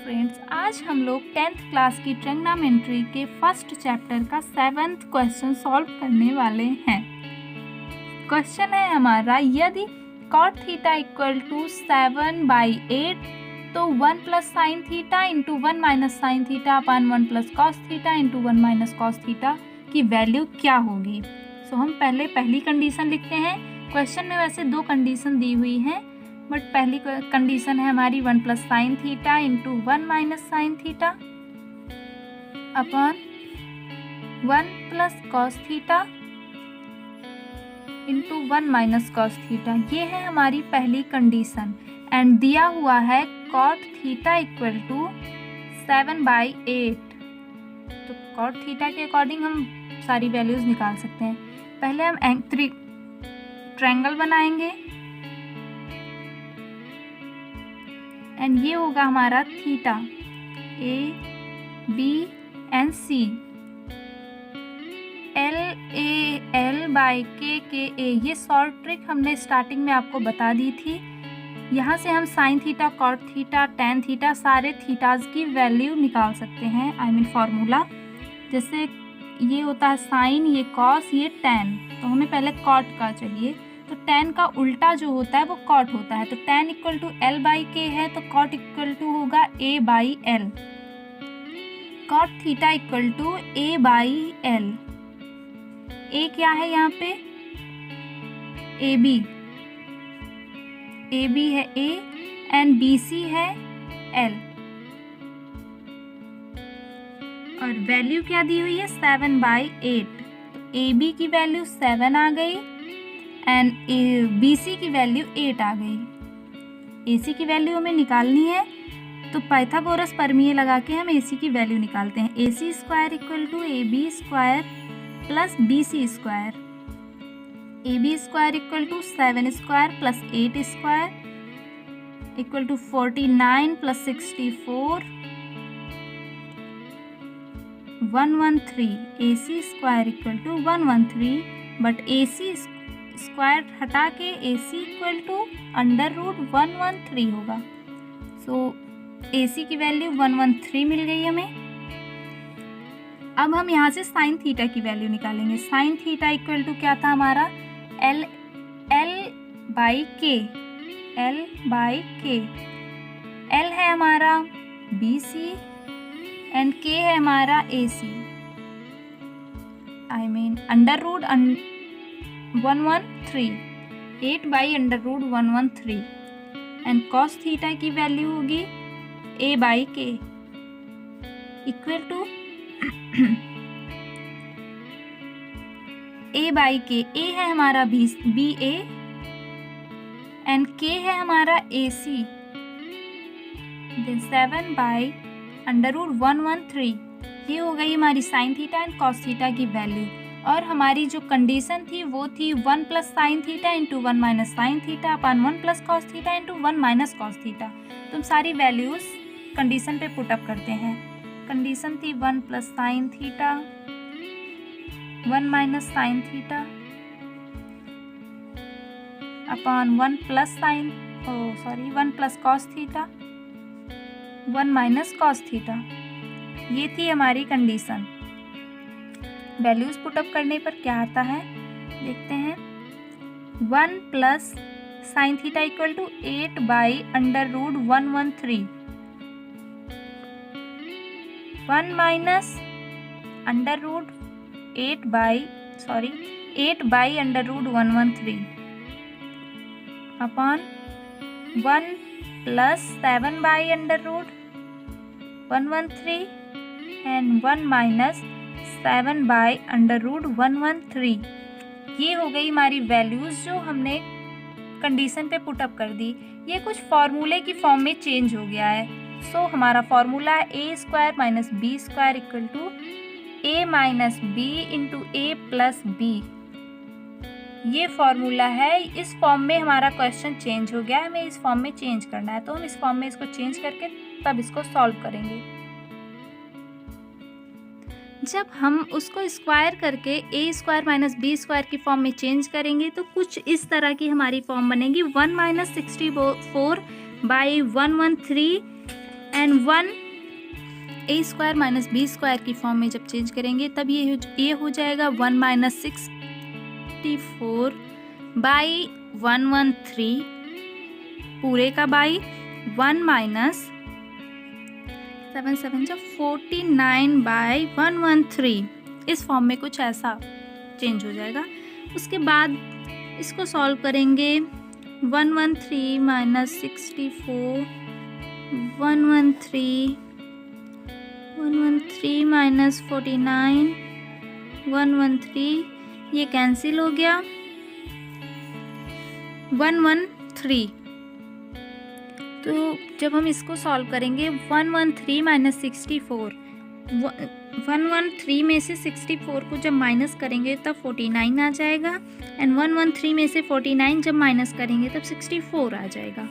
Friends, आज हम लोग 10th क्लास की ट्रिग्नोमेट्री के फर्स्ट चैप्टर का 7th क्वेश्चन सॉल्व करने वाले हैं। क्वेश्चन है हमारा, यदि cot थीटा इक्वल टू 7/8 तो 1 plus sine theta into 1 minus sine theta upon 1 plus cos theta into 1 minus cos theta की वैल्यू क्या होगी। सो हम पहले पहली कंडीशन लिखते हैं। क्वेश्चन में वैसे दो कंडीशन दी हुई हैं, बट पहली कंडीशन है हमारी 1 plus sine theta into 1 minus sine theta upon 1 plus cos theta into 1 minus cos theta. ये है हमारी पहली कंडीशन एंड दिया हुआ है कॉट थीटा इक्वल टू 7/8। तो कॉट थीटा के अकॉर्डिंग हम सारी वैल्यूज निकाल सकते हैं। पहले हम ट्रायंगल बनाएंगे एंड ये होगा हमारा theta A B and C, L by K A. ये शॉर्ट ट्रिक हमने स्टार्टिंग में आपको बता दी थी। यहाँ से हम sine theta, cot theta, tan theta, सारे थीटाज की वैल्यू निकाल सकते हैं। आई मीन फॉर्मूला, जैसे ये होता है साइन, ये कॉस, ये टेन। तो हमें पहले कॉट का चाहिए, तो टेन का उल्टा जो होता है वो कॉट होता है। तो tan equal to L by K है, तो कॉट इक्वल टू होगा A by L. Cot theta equal to A by L. A क्या है यहाँ पे, ए बी है ए एंड बी सी है एल। और वैल्यू क्या दी हुई है 7/8। तो ए बी की वैल्यू 7 आ गई एंड बी सी की वैल्यू 8 आ गई। ए सी की वैल्यू हमें निकालनी है, तो पाइथागोरस प्रमेय लगा के हम ए सी की वैल्यू निकालते हैं। A C square equal to A B square plus B C square. A B square equal to 7 square plus 8 square equal to 49 plus 64 113। A C square equal to 113, but A C square हटा के A C equal to under root 113 होगा। सो ए सी की value 113 मिल गई हमें। अब हम यहाँ से साइन थीटा की वैल्यू निकालेंगे। साइन थीटा इक्वल टू क्या था हमारा, एल बाई के। एल है हमारा बी सी एंड के है हमारा A C. I mean under root 113, 8 by under root 113 and cos theta की वैल्यू होगी A by K equal to A by K. A है हमारा बी ए एंड के है हमारा A C. Then 7 by under root 113। ये हो गई हमारी sine theta and cos theta की वैल्यू। और हमारी जो कंडीशन थी वो थी 1 plus sine theta into 1 minus sine theta upon 1 plus cos theta into 1 minus cos theta. तो हम सारी वैल्यूज कंडीशन पे पुटअप करते हैं। कंडीशन थी 1 plus sine theta 1 minus sine theta upon 1 plus cos theta 1 minus cos theta. ये थी हमारी कंडीशन। वैल्यूज पुटअप करने पर क्या आता है देखते हैं। 1 plus sine theta equal to 8 by under root 113। 1 minus under root 8 by under root 113 upon 1 plus 7 by under root 113 and 1 minus 7 by under root 113। ये हो गई हमारी वैल्यूज जो हमने कंडीशन पे पुटअप कर दी। ये कुछ फॉर्मूले की फॉर्म में चेंज हो गया है। सो हमारा फॉर्मूला है A square minus B square equal to A minus B into A plus B. ये फॉर्मूला है। इस फॉर्म में हमारा क्वेश्चन चेंज हो गया है, हमें इस फॉर्म में चेंज करना है। तो हम इस फॉर्म में इसको चेंज करके तब इसको सॉल्व करेंगे। जब हम उसको स्क्वायर करके ए स्क्वायर माइनस बी स्क्वायर की फॉर्म में चेंज करेंगे तो कुछ इस तरह की हमारी फॉर्म बनेगी। 1 minus 64 by 113 and 1 A square minus B square की फॉर्म में जब चेंज करेंगे तब ये हो जाएगा 1 माइनस 64 बाई 113 पूरे का बाई 1 माइनस 7 7 जब 49 बाई 113 इस फॉर्म में कुछ ऐसा चेंज हो जाएगा। उसके बाद इसको सॉल्व करेंगे 113 माइनस 64 113 माइनस 49 113 ये कैंसिल हो गया 113। तो जब हम इसको सॉल्व करेंगे 113 माइनस 64 113 में से 64 को जब माइनस करेंगे तब 49 आ जाएगा एंड 113 में से 49 जब माइनस करेंगे तब 64 आ जाएगा।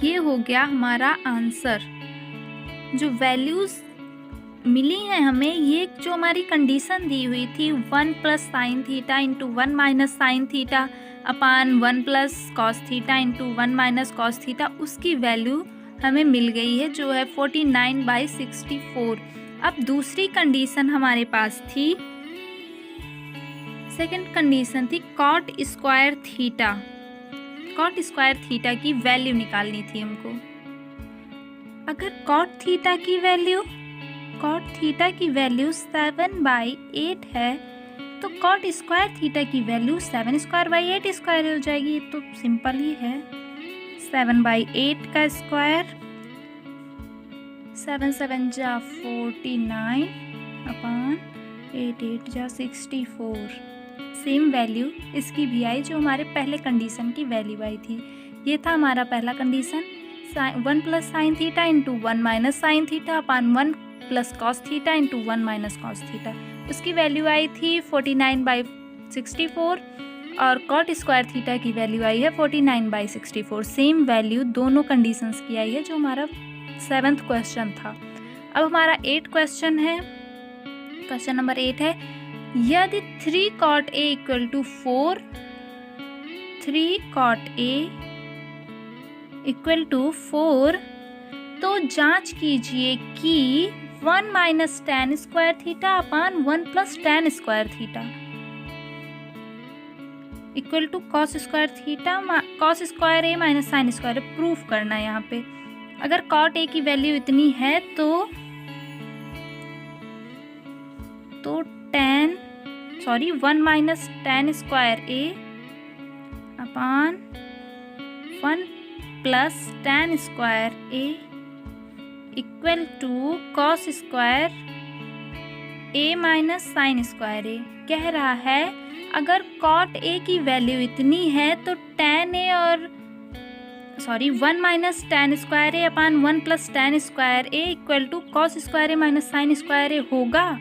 ये हो गया हमारा आंसर। जो वैल्यूज़ मिली हैं हमें, ये जो हमारी कंडीशन दी हुई थी 1 plus sine theta into 1 minus sine theta upon 1 plus cos theta into 1 minus cos theta, उसकी वैल्यू हमें मिल गई है जो है 49 बाई 64। अब दूसरी कंडीशन हमारे पास थी, सेकंड कंडीशन थी cot square theta. Cot square theta की वैल्यू निकालनी थी हमको। अगर कॉट थीटा की वैल्यू 7/8 है तो कॉट स्क्वायर थीटा की वैल्यू 7 स्क्वायर बाई 8 स्क्वायर हो जाएगी। ये तो सिंपल ही है। 7/8 का स्क्वायर 7 7 जा 49 अपान 8 8 जा 64। सेम वैल्यू इसकी भी आई जो हमारे पहले कंडीशन की वैल्यू आई थी। ये था हमारा पहला condition 1 plus sine theta into 1 minus sine theta upon 1 plus cos theta into 1 minus cos theta. उसकी वैल्यू आई थी 49 बाई 64 और कॉट स्क्वायर थीटा की वैल्यू आई है 49 बाई 64। सेम वैल्यू दोनों कंडीशंस की आई है जो हमारा 7th क्वेश्चन था। अब हमारा 8 क्वेश्चन है। क्वेश्चन नंबर 8 है, यदि 3 cot A equal to 4 3 cot A equal to 4 तो जांच कीजिए कि 1 minus tan square theta upon 1 plus tan square theta equal to cos square theta cos square A minus sign square proof करना है। यहाँ पे अगर कॉट ए की वैल्यू इतनी है तो tan 1 minus tan square A upon 1 plus tan square A equal to cos square A minus sign square A. कह रहा है अगर कॉट ए की वैल्यू इतनी है तो tan ए और 1 minus tan square A upon 1 plus tan square A equal to cos square A minus sign square A होगा।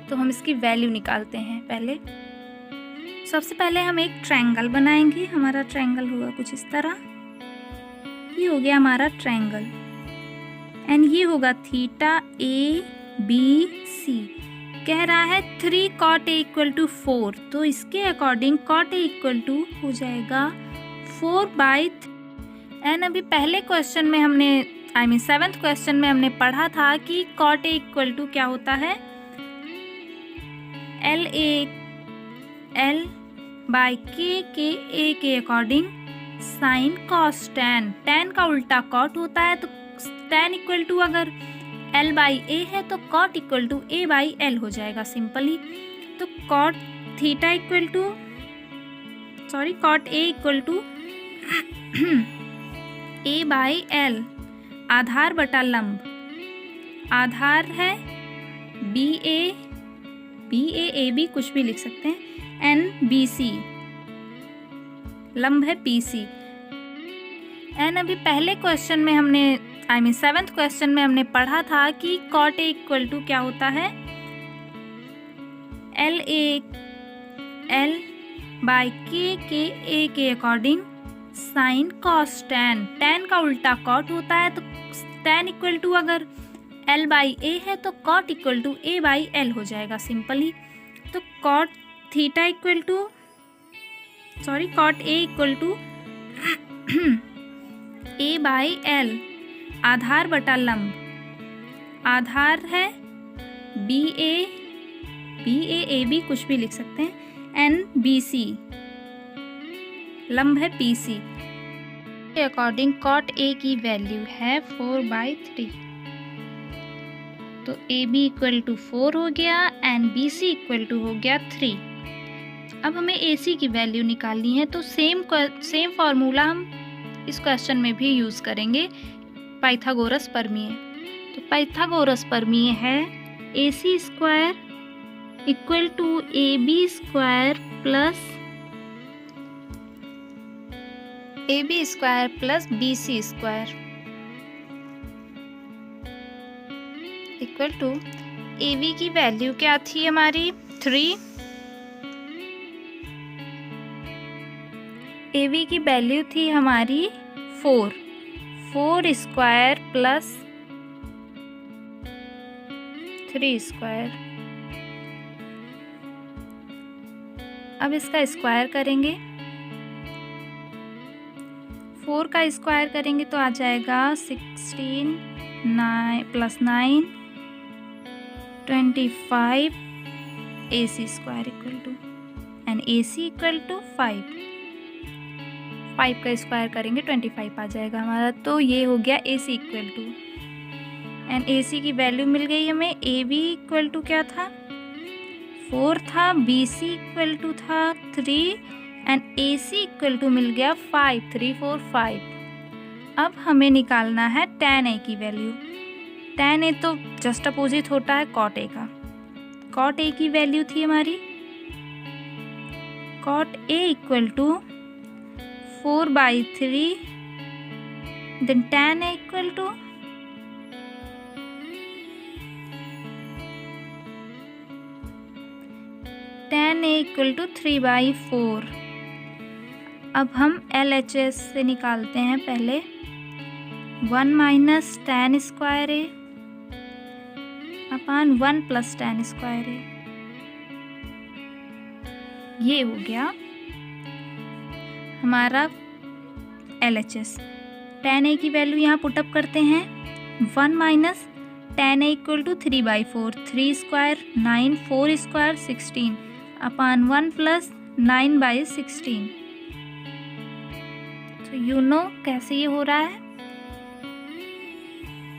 तो हम इसकी वैल्यू निकालते हैं। पहले सबसे पहले हम एक ट्रायंगल बनाएंगे। हमारा ट्रायंगल होगा कुछ इस तरह। ये हो गया हमारा ट्रायंगल एंड ये होगा थीटा ए बी सी। कह रहा है 3 cot A इक्वल टू 4 तो इसके according cot A equal to हो जाएगा 4/। एंड अभी पहले क्वेश्चन में हमने 7th क्वेश्चन में हमने पढ़ा था कि cot A इक्वल टू क्या होता है, L बाई के A के according sine cos tan। tan का उल्टा cot होता है तो tan इक्वल टू अगर L बाई A है तो cot equal to A by L हो जाएगा सिंपली। तो cot theta equal to cot A equal to A by L। आधार बटा लंब, आधार है BA AB कुछ भी लिख सकते हैं, NBC लंब है PC। एंड अभी पहले क्वेश्चन में हमने 7th क्वेश्चन में हमने पढ़ा था कि cot A इक्वल टू क्या होता है, L बाई के A के according sine cos tan। tan का उल्टा cot होता है तो tan इक्वल टू अगर L बाई A है तो cot equal to A by L हो जाएगा सिंपली। तो cot theta equal to cot A equal to A by L। आधार बटा लंब, आधार है बी ए बी कुछ भी लिख सकते हैं, एन बी सी, लंब है पी सी के अकॉर्डिंग कॉट ए की वैल्यू है 4/3। तो ए बी इक्वल टू 4 हो गया and B C equal to हो गया 3। अब हमें ए सी की वैल्यू निकालनी है, तो सेम फार्मूला हम इस क्वेश्चन में भी यूज़ करेंगे, पाइथागोरस प्रमेय। तो पाइथागोरस प्रमेय है A C square equal to A B square plus B C square equal to A B की वैल्यू क्या थी हमारी 3, ए बी की वैल्यू थी हमारी 4 स्क्वायर प्लस 3 स्क्वायर। अब इसका स्क्वायर करेंगे, 4 का स्क्वायर करेंगे तो आ जाएगा 16 plus 9 25 A C square equal to and A C equal to 5 का स्क्वायर करेंगे 25 आ जाएगा हमारा। तो ये हो गया ए C equal to, and A सी की वैल्यू मिल गई हमें। ए बी इक्वल टू क्या था 4 था, बी सी इक्वल टू था 3 and A C equal to मिल गया 5, 3 4 5। अब हमें निकालना है tan ए की वैल्यू। tan ए तो जस्ट अपोजिट होता है cot ए का। cot ए की वैल्यू थी हमारी cot A equal to 4/3 then tan A equal to tan A equal to 3/4। अब हम LHS से निकालते हैं पहले 1 minus tan square A upon 1 plus tan square A. ये हो गया हमारा LHS। tan ए की वैल्यू यहाँ पुटअप करते हैं 1 minus tan A equal to 3/4, 3 square 9, 4 square 16 upon 1 plus 9/16। तो यू नो कैसे ये हो रहा है।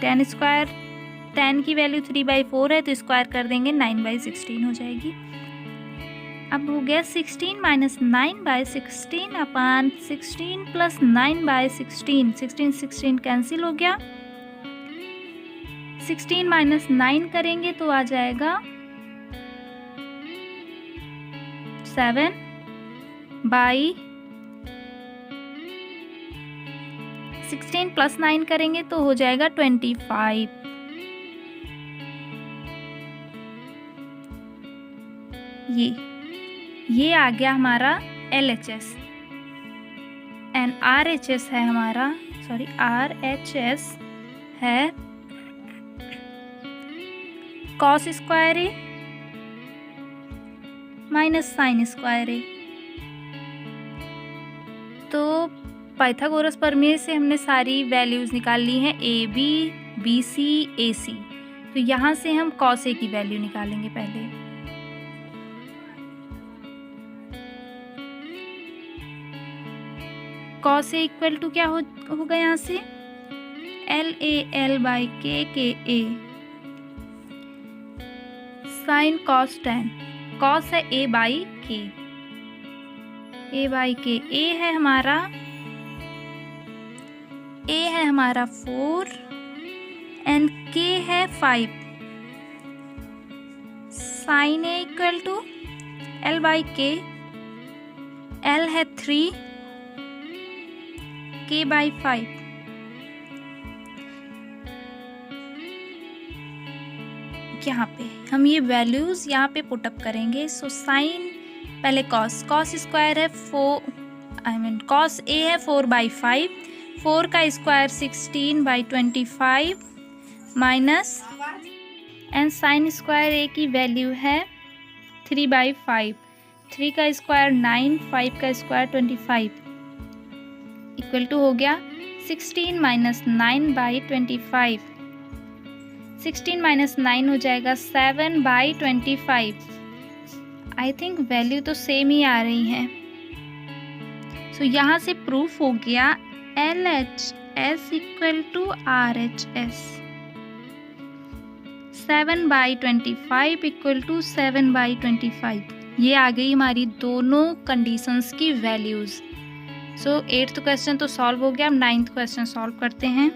tan स्क्वायर, tan की वैल्यू 3/4 है तो स्क्वायर कर देंगे 9/16 हो जाएगी। अब हो गया 16 माइनस 9/16 अपान 16 प्लस 9/16, 16 कैंसिल हो गया। 16 माइनस 9 करेंगे तो आ जाएगा 7/16 प्लस 9 करेंगे तो हो जाएगा 25। ये आ गया हमारा LHS एंड RHS है हमारा, सॉरी RHS है cos square A minus sign square ए। तो पाइथागोरस प्रमेय से हमने सारी वैल्यूज निकाल ली हैं ए बी बी सी ए सी। तो यहाँ से हम cos ए की वैल्यू निकालेंगे पहले। cos ए इक्वल टू क्या होगा यहाँ से LA/L/K A sine cos tan। cos है A/K, A/K। A है हमारा 4 एंड K है 5। Sine A equal to L/K, L है 3 K/5। यहाँ पे हम ये वैल्यूज यहाँ पे पुटअप करेंगे। सो साइन पहले cos स्क्वायर है cos A है 4/5, 4 का square 16/25 minus and sine square A की वैल्यू है 3/5, 3 का स्क्वायर 9, 5 का स्क्वायर 25 इक्वल टू हो गया 16 माइनस 9 बाई 25। 16 माइनस 9 हो जाएगा 7 बाई 25। आई थिंक वैल्यू तो सेम ही आ रही है। सो यहाँ से प्रूफ हो गया LHS equal to RHS। 7 by 25 equal to 7 by 25। ये आ गई हमारी दोनों कंडीशंस की वैल्यूज़। सो 8th क्वेश्चन तो सॉल्व हो गया। अब 9th क्वेश्चन सॉल्व करते हैं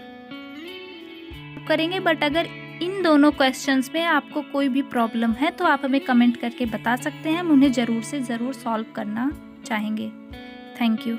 करेंगे। बट अगर इन दोनों क्वेश्चंस में आपको कोई भी प्रॉब्लम है तो आप हमें कमेंट करके बता सकते हैं। हम उन्हें ज़रूर से ज़रूर सॉल्व करना चाहेंगे। Thank you.